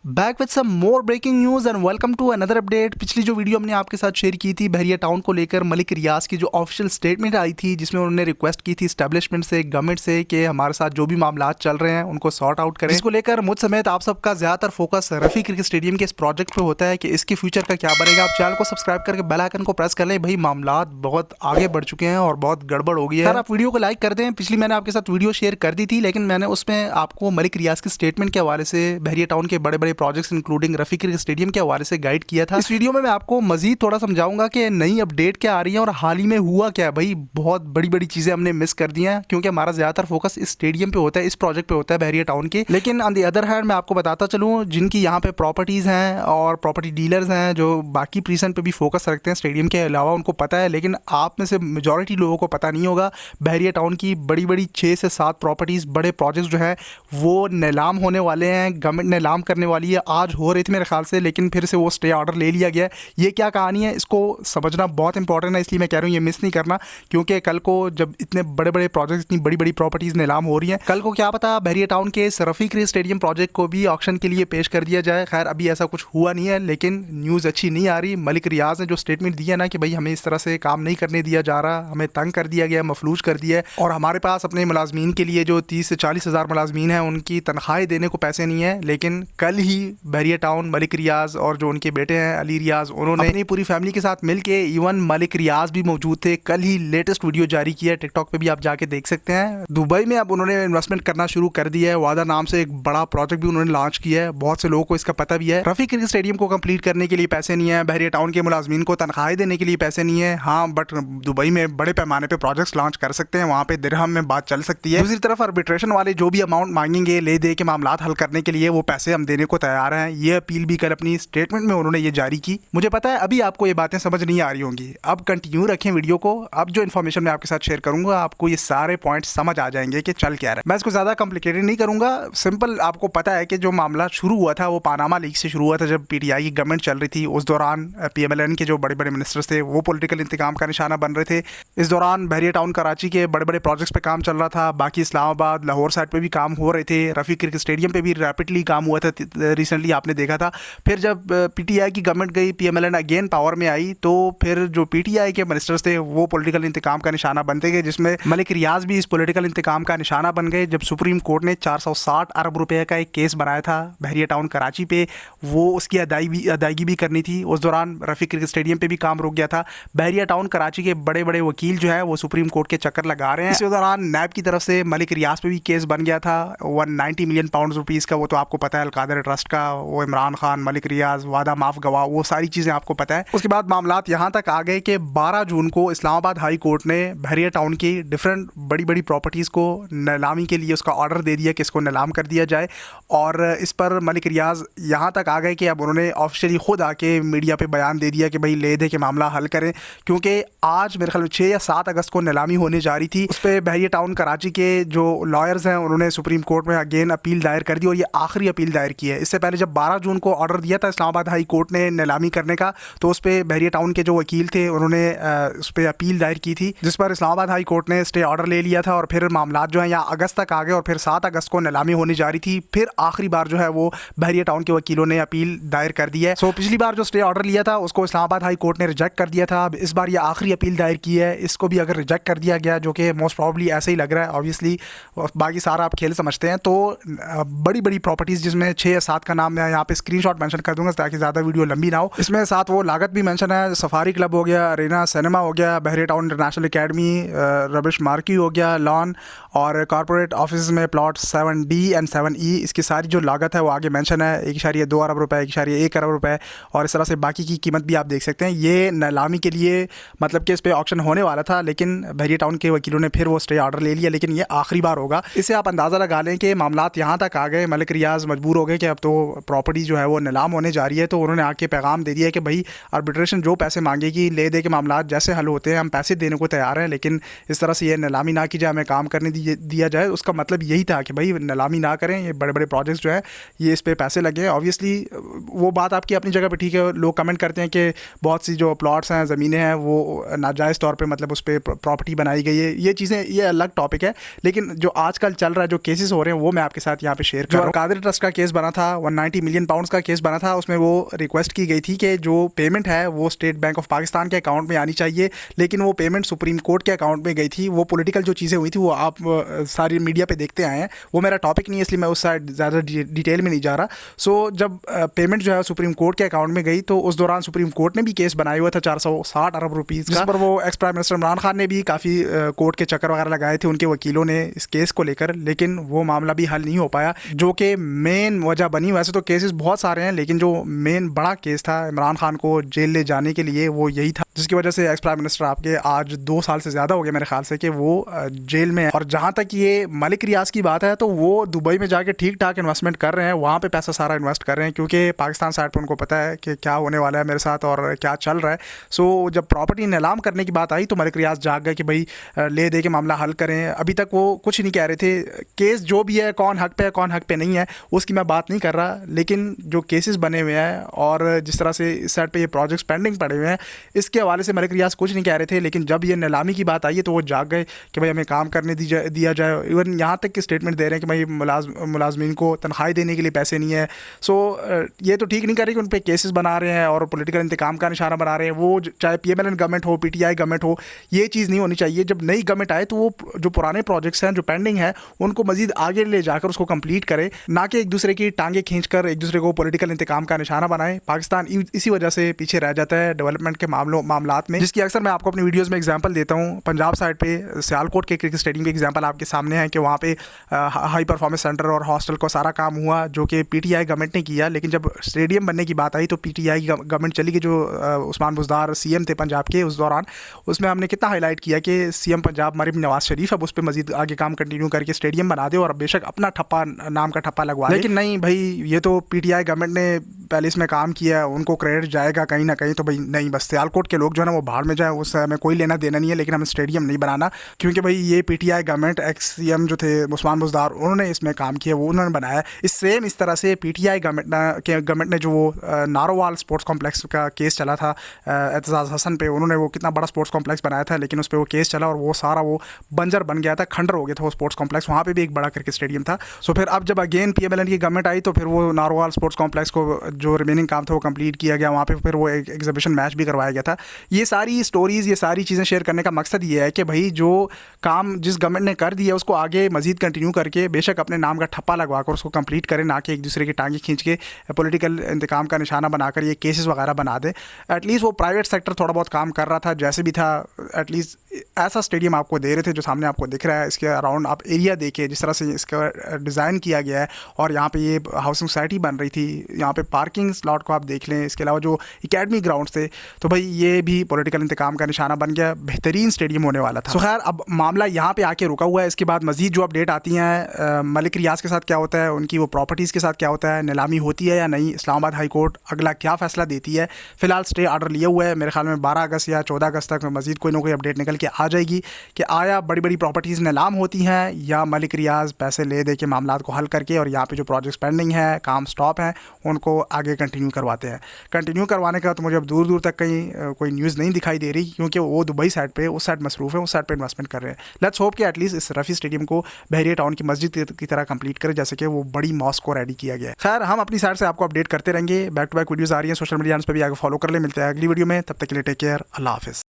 Back with some more breaking news and welcome to another update. पिछली जो video हमने आपके साथ शेयर की थी बहरिया टाउन को लेकर, मलिक रियाज की जो ऑफिशियल स्टेटमेंट आई थी जिसमें उन्होंने रिक्वेस्ट की थी एस्टेब्लिशमेंट से, गवर्नमेंट से कि हमारे साथ जो भी मामला चल रहे हैं उनको सॉर्ट आउट करें। इसको लेकर मुझ समेत आप सबका ज़्यादातर फोकस रफ़ी क्रिकेट स्टेडियम के इस प्रोजेक्ट पर होता है कि इसके फ्यूचर का क्या बनेगा। आप चैनल को सब्सक्राइब करके बेल आइकन को प्रेस कर लें। भाई मामला बहुत आगे बढ़ चुके हैं और बहुत गड़बड़ हो गई है। सर आप वीडियो को लाइक कर दें। पिछली मैंने आपके साथ वीडियो शेयर कर दी थी, लेकिन मैंने उसमें आपको मलिक रियाज की स्टेटमेंट के हवाले से बहरिया टाउन के बड़े बड़े projects including Rafi cricket stadium के हवाले से गाइड किया था। इस वीडियो में मैं आपको मजीद थोड़ा समझाऊंगा कि नई अपडेट क्या आ रही है और हाल ही में हुआ क्या है। भाई बहुत बड़ी बड़ी चीज़ें हमने मिस कर दी हैं क्योंकि हमारा ज़्यादातर फोकस इस स्टेडियम पे होता है, इस प्रोजेक्ट पे होता है बहरिया टाउन के। लेकिन ऑन द अदर हैंड मैं आपको बताता चलूँ, जिनकी यहाँ पे प्रॉपर्टीज़ हैं और प्रॉपर्टी डीलर्स हैं जो बाकी प्रीसन पे भी फोकस रखते हैं स्टेडियम के अलावा, उनको पता है। लेकिन आप में से मेजॉरिटी लोगों को पता नहीं होगा बहरिया टाउन की बड़ी बड़ी 6 से 7 प्रॉपर्टीज़, बड़े प्रोजेक्ट जो है वो नीलाम होने वाले हैं। गवर्नमेंट नीलाम करने वाली है, आज हो रहे थे मेरे ख्याल से, लेकिन फिर से वो स्टे ऑर्डर ले लिया गया है। ये क्या कहानी है, इसको समझना बहुत इंपॉर्टेंट है, इसलिए मैं कह रहा हूँ ये मिस नहीं करना, क्योंकि कल को जब इतने बड़े बड़े प्रोजेक्ट, इतनी बड़ी बड़ी प्रॉपर्टीज़ नीलाम हो रही हैं, कल को क्या पता बहरिया टाउन के रफ़ी क्रिकेट स्टेडियम प्रोजेक्ट को भी ऑक्शन के लिए पेश कर दिया जाए। खैर अभी ऐसा कुछ हुआ नहीं है, लेकिन न्यूज़ अच्छी नहीं आ रही। मलिक रियाज ने जो स्टेटमेंट दिया ना कि भाई हमें इस तरह से काम नहीं करने दिया जा रहा, हमें तंग कर दिया गया, मफलूज कर दिया है, और हमारे पास अपने मुलाजमीन के लिए जो 30 से 40 हज़ार मुलाजमीन हैं उनकी तनख्वाहें देने को पैसे नहीं है। लेकिन कल ही बहरिया टाउन मलिक रियाज और जो उनके बेटे हैं अली रियाज, उन्होंने अपनी पूरी फैमिली के साथ मिलके, इवन मलिक रियाज भी मौजूद थे, कल ही लेटेस्ट वीडियो जारी किया है, टिकटॉक पे भी आप जाके देख सकते हैं। दुबई में अब उन्होंने इन्वेस्टमेंट करना शुरू कर दिया है। वादा नाम से एक बड़ा प्रोजेक्ट भी उन्होंने लॉन्च किया है, बहुत से लोगों को इसका पता भी है। रफ़ी क्रिकेट स्टेडियम को कंप्लीट करने के लिए पैसे नहीं है, बहरिया टाउन के मुलाजमीन को तनख्वाहें देने के लिए पैसे नहीं है। हाँ, बट दुबई में बड़े पैमाने पर प्रोजेक्ट्स लॉन्च कर सकते हैं, वहाँ पे दिरहम में बात चल सकती है। दूसरी तरफ आर्बिट्रेशन वाले जो भी अमाउंट मांगेंगे ले दे के मामला हल करने के लिए, वो पैसे हम देने को तैयार हैं। ये अपील भी कल अपनी स्टेटमेंट में उन्होंने ये जारी की। मुझे पता है अभी आपको ये बातें समझ नहीं आ रही होंगी, अब कंटिन्यू रखें वीडियो को। अब जो इन्फॉर्मेशन मैं आपके साथ शेयर करूंगा आपको ये सारे पॉइंट्स समझ आ जाएंगे कि चल क्या रहा है। मैं इसको ज़्यादा कॉम्प्लिकेटेड नहीं करूंगा, सिंपल आपको पता है कि जो मामला शुरू हुआ था वो पानामा लीक से शुरू हुआ था। जब पीटीआई की गवर्नमेंट चल रही थी उस दौरान पीएमएलएन के जो बड़े बड़े मिनिस्टर्स थे वो पॉलिटिकल इंतकाम का निशाना बन रहे थे। इस दौरान बहरिया टाउन कराची के बड़े बड़े प्रोजेक्ट्स पे काम चल रहा था, बाकी इस्लामाबाद लाहौर साइड पे भी काम हो रहे थे, रफ़ी क्रिकेट स्टेडियम पे भी रैपिडली काम हुआ था, रिसेंटली आपने देखा था। फिर जब पीटीआई की गवर्नमेंट गई, पीएमएलएन अगेन पावर में आई, तो फिर जो पीटीआई के मिनिस्टर्स थे वो पॉलिटिकल इंतकाम का निशाना बनते गए, जिसमें मलिक रियाज भी इस पॉलिटिकल इंतकाम का निशाना बन गए। जब सुप्रीम कोर्ट ने 460 अरब रुपए का एक केस बनाया था बहरिया टाउन कराची पे, वो उसकी अदायगी भी करनी थी। उस दौरान रफ़ी क्रिकेट स्टेडियम पे भी काम रुक गया था। बहरिया टाउन कराची के बड़े बड़े वकील जो है वो सुप्रीम कोर्ट के चक्कर लगा रहे हैं। इसी दौरान नैब की तरफ से मलिक रियाज पे भी केस बन गया था 190 मिलियन पाउंड रुपीज़ का। वो तो आपको पता है, अलकादर ट्रस्ट का, वो इमरान खान, मलिक रियाज, वादा माफ गवाह, वो सारी चीज़ें आपको पता है। उसके बाद मामलात यहाँ तक आ गए कि 12 जून को इस्लामाबाद हाई कोर्ट ने बहरिया टाउन की डिफरेंट बड़ी बड़ी प्रॉपर्टीज़ को नीलामी के लिए उसका ऑर्डर दे दिया कि इसको नीलाम कर दिया जाए। और इस पर मलिक रियाज यहाँ तक आ गए कि अब उन्होंने ऑफिशियली खुद आके मीडिया पे बयान दे दिया कि भाई ले दे के मामला हल करें, क्योंकि आज मेरे ख्याल में 6 या 7 अगस्त को नीलामी होने जा रही थी। उस पर बहरिया टाउन कराची के जो लॉयर्स हैं उन्होंने सुप्रीम कोर्ट में अगेन अपील दायर कर दी और ये आखिरी अपील दायर की है। इससे पहले जब 12 जून को ऑर्डर दिया था इस्लामाबाद हाई कोर्ट ने नीलामी करने का, तो उस पर बहरिया टाउन के जो वकील थे उन्होंने उस पर अपील दायर की थी, जिस पर इस्लामाबाद हाई कोर्ट ने स्टे ऑर्डर ले लिया था। और फिर मामला जो है यहाँ अगस्त तक आ गए और फिर 7 अगस्त को नीलामी होने जा रही थी। फिर आखिरी बार जो है वो बहरिया टाउन के वकीलों ने अपील दायर कर दी है। सो पिछली बार जो स्टे ऑर्डर लिया था उसको इस्लामाबाद हाई कोर्ट ने रिजेक्ट कर दिया था। अब इस बार ये आखिरी अपील दायर की है, इसको भी अगर रिजेक्ट कर दिया गया, जो कि मोस्ट प्रॉब्ली ऐसे ही लग रहा है, ऑब्वियसली बाकी सारा आप खेल समझते हैं, तो बड़ी बड़ी प्रॉपर्टीज़ जिसमें 6 या 7 का नाम मैं यहाँ पे स्क्रीनशॉट मेंशन कर दूंगा ताकि ज़्यादा वीडियो लंबी ना हो। इसमें साथ वो लागत भी मेंशन है, सफारी क्लब हो गया, अरेना सिनेमा हो गया, बहरिया टाउन इंटरनेशनल एकेडमी, रबिश मार्की हो गया, लॉन, और कॉर्पोरेट ऑफिस में प्लॉट 7D एंड 7E, इसकी सारी जो लागत है वो आगे मेंशन है, 1.2 अरब रुपए, 1.1 अरब रुपए, और इस तरह से बाकी की कीमत भी आप देख सकते हैं। ये नीलामी के लिए मतलब कि इस पर ऑक्शन होने वाला था, लेकिन बहरिया टाउन के वकीलों ने फिर वो स्टे ऑर्डर ले लिया, लेकिन ये आखिरी बार होगा। इससे आप अंदाज़ा लगा लें कि मामलात यहाँ तक आ गए, मलिक रियाज मजबूर हो गए कि अब तो प्रॉपर्टी जो है वो नीलाम होने जा रही है। तो उन्होंने आके पैगाम दे दिया कि भाई आर्बिट्रेशन जो पैसे मांगेगी ले दे के मामलात जैसे हल होते हैं हम पैसे देने को तैयार हैं, लेकिन इस तरह से ये नीलामी ना की जाए, हमें काम करने दिया जाए। उसका मतलब यही था कि भाई नीलामी ना करें, ये बड़े बड़े प्रोजेक्ट्स जो है ये इस पर पैसे लगे। ऑब्वियसली वो बात आपकी अपनी जगह पे ठीक है, लोग कमेंट करते हैं कि बहुत सी जो प्लॉट्स हैं, ज़मीनें हैं, वो नाजायज़ तौर पे मतलब उस पर प्रॉपर्टी बनाई गई है, ये चीज़ें ये अलग टॉपिक है। लेकिन जो आजकल चल रहा है, जो केसेस हो रहे हैं, वो मैं आपके साथ यहाँ पे शेयर कर रहा हूँ। अलकादर ट्रस्ट का केस बना था, 190 मिलियन पाउंड्स का केस बना था। उसमें वो रिक्वेस्ट की गई थी कि जो पेमेंट है वो स्टेट बैंक ऑफ पाकिस्तान के अकाउंट में आनी चाहिए, लेकिन वो पेमेंट सुप्रीम कोर्ट के अकाउंट में गई थी। वो पॉलिटिकल जो चीज़ें हुई थी वो आप सारी मीडिया पे देखते आए हैं, वो मेरा टॉपिक नहीं है इसलिए मैं उस साइड ज़्यादा डिटेल में नहीं जा रहा। सो जब पेमेंट जो है सुप्रीम कोर्ट के अकाउंट में गई तो उस दौरान सुप्रीम कोर्ट ने भी केस बनाया हुआ था 460 अरब रुपीज़, जिस पर वो ex prime minister Imran Khan ने भी काफ़ी कोर्ट के चक्कर वगैरह लगाए थे उनके वकीलों ने इस केस को लेकर, लेकिन वो मामला भी हल नहीं हो पाया, जो कि मेन वजह बनी। वैसे तो केसेस बहुत सारे हैं, लेकिन जो मेन बड़ा केस था इमरान खान को जेल ले जाने के लिए वो यही था, जिसकी वजह से एक्स प्राइम मिनिस्टर आपके आज 2 साल से ज़्यादा हो गए मेरे ख्याल से कि वो जेल में है। और जहाँ तक ये मलिक रियाज की बात है तो वो दुबई में जाके ठीक ठाक इन्वेस्टमेंट कर रहे हैं, वहाँ पे पैसा सारा इन्वेस्ट कर रहे हैं, क्योंकि पाकिस्तान साइड पर उनको पता है कि क्या होने वाला है मेरे साथ और क्या चल रहा है। सो जब प्रॉपर्टी नीलाम करने की बात आई तो मलिक रियाज जाग गए कि भाई ले दे के मामला हल करें। अभी तक वो कुछ नहीं कह रहे थे। केस जो भी है, कौन हक पे है कौन हक पे नहीं है उसकी मैं बात नहीं कर रहा, लेकिन जो केसेस बने हुए हैं और जिस तरह से इस साइड पे ये प्रोजेक्ट्स पेंडिंग पड़े हुए हैं, इसके हवाले से मलिक रियाज कुछ नहीं कह रहे थे। लेकिन जब ये नीलामी की बात आई है तो वो जाग गए कि भाई हमें काम करने दिया जाए। इवन यहाँ तक कि स्टेटमेंट दे रहे हैं कि भाई मुलाजमीन को तनख्वाही देने के लिए पैसे नहीं है। सो ये तो ठीक नहीं कर रही कि उन पर केसेस बना रहे हैं और पॉलिटिकल इंतकाम का निशाना बना रहे हैं। वो चाहे PMLN गवर्नमेंट हो, PTI गवर्नमेंट हो, ये चीज़ नहीं होनी चाहिए। जब नई गवर्नमेंट आए तो वो जो पुराने प्रोजेक्ट्स हैं जो पेंडिंग है उनको मजीद आगे ले जाकर उसको कंप्लीट करे, ना कि एक दूसरे की टांगे खींचकर एक दूसरे को पॉलिटिकल इंतकाम का निशाना बनाए। पाकिस्तान इसी वजह से पीछे रह जाता है डेवलपमेंट के मामलात में, जिसकी अक्सर मैं आपको अपनी वीडियोज़ में एग्जाम्पल देता हूँ। पंजाब साइड पे सियालकोट के क्रिकेट स्टेडियम की एग्जाम्पल आपके सामने है कि वहाँ पे हाई परफॉर्मेंस सेंटर और हॉस्टल को सारा काम हुआ जो कि PTI गवर्नमेंट ने किया, लेकिन जब स्टेडियम बनने की बात आई तो PTI गवर्नमेंट चली गई। जो उस्मान बुज़दार CM थे पंजाब के, उस दौरान उसमें हमने कितना हाईलाइट किया कि CM पंजाब मरीम नवाज शरीफ अब उस पर मजीद आगे काम कंटिन्यू करके स्टेडियम बना दे और बेशक अपना ठप्पा नाम का ठप्पा लगवा, लेकिन नहीं भाई ये तो PTI गवर्नमेंट ने पहले इसमें काम किया है, उनको क्रेडिट जाएगा कहीं ना कहीं। तो भाई नहीं, बस सियालकोट के लोग जो है ना वो बाहर में जाए, उससे हमें कोई लेना देना नहीं है, लेकिन हमें स्टेडियम नहीं बनाना, क्योंकि भाई ये PTI गवर्नमेंट एक्स CM जो थे उस्मान बुज़दार उन्होंने इसमें काम किया, वो उन्होंने बनाया। इस तरह से PTI गवर्नमेंट ने जो वो नारोवाल स्पोर्ट्स कॉम्प्लेक्स का केस चला था एतजाज़ हसन पे, उन्होंने वो कितना बड़ा स्पोर्ट्स कॉम्प्लेक्स बनाया था, लेकिन उस पर वो केस चला और वो सारा वो बंजर बन गया था, खंडर हो गया था वो स्पोर्ट्स कॉम्प्लेक्स। वहाँ पे भी एक बड़ा क्रिकेट स्टेडियम था। सो फिर अब जब अगेन PMLN की गवर्नमेंट आई तो फिर वो नारोवाल स्पोर्ट्स कॉम्प्लेक्स को जो रिमेनिंग काम था वो कंप्लीट किया गया, वहाँ पे फिर वो एक एग्जीबिशन मैच भी करवाया गया था। ये सारी स्टोरीज़, ये सारी चीज़ें शेयर करने का मकसद ये है कि भाई जो काम जिस गवर्नमेंट ने कर दिया उसको आगे मजीद कंटिन्यू करके बेशक अपने नाम का ठप्पा लगवा कर उसको कंप्लीट करें, ना कि एक दूसरे की टांगे खींच के पॉलिटिकल इंतकाम का निशाना बनाकर ये केसेस वगैरह बना दे। एटलीस्ट वो प्राइवेट सेक्टर थोड़ा बहुत काम कर रहा था, जैसे भी था, एटलीस्ट ऐसा स्टेडियम आपको दे रहे थे जो सामने आपको दिख रहा है। इसके अराउंड आप एरिया देखिए जिस तरह से इसका डिज़ाइन किया गया है, और यहाँ पे ये हाउसिंग सोसाइटी बन रही थी, यहाँ पे पार्किंग स्लॉट को आप देख लें, इसके अलावा जो एकेडमी ग्राउंड थे, तो भाई ये भी पॉलिटिकल इंतकाम का निशाना बन गया। बेहतरीन स्टेडियम होने वाला था। सो खैर अब मामला यहाँ पे आके रुका हुआ है। इसके बाद मजीद जो अपडेट आती हैं मलिक रियाज के साथ क्या होता है, उनकी वो प्रॉपर्टीज़ के साथ क्या होता है, नीलामी होती है या नहीं, इस्लामाबाद हाई कोर्ट अगला क्या फ़ैसला देती है। फ़िलहाल स्टे ऑर्डर लिया हुआ है, मेरे ख्याल में 12 अगस्त या 14 अगस्त तक मजीद कोई ना कोई अपडेट निकल के आ जाएगी कि आया बड़ी बड़ी प्रॉपर्टीज़ नीलाम होती हैं या मलिक रियाज पैसे ले दे के मामला को हल करके और यहाँ पे जो प्रोजेक्ट्स पेंडिंग है, काम स्टॉप हैं, उनको आगे कंटिन्यू करवाते हैं। कंटिन्यू करवाने का तो मुझे अब दूर दूर तक कहीं कोई न्यूज़ नहीं दिखाई दे रही, क्योंकि वो दुबई साइड पे उस साइड मसरूफ़ है, उस साइड पे इन्वेस्टमेंट कर रहे हैं। लेट्स होप कि एटलीस्ट इस रफ़ी स्टेडियम को बहरिया टाउन की मस्जिद की तरह कंप्लीट करे, जैसे कि वो बड़ी मॉस्क को रेडी किया गया है। खैर हम अपनी साइड से आपको अपडेट करते रहेंगे, बैक टू बैक वीडियोज़ आ रही हैं सोशल मीडिया पे भी, आगे फॉलो कर ले। मिलते हैं अगली वीडियो में, तब तक के लिए टेक केयर, अल्लाह हाफिज़।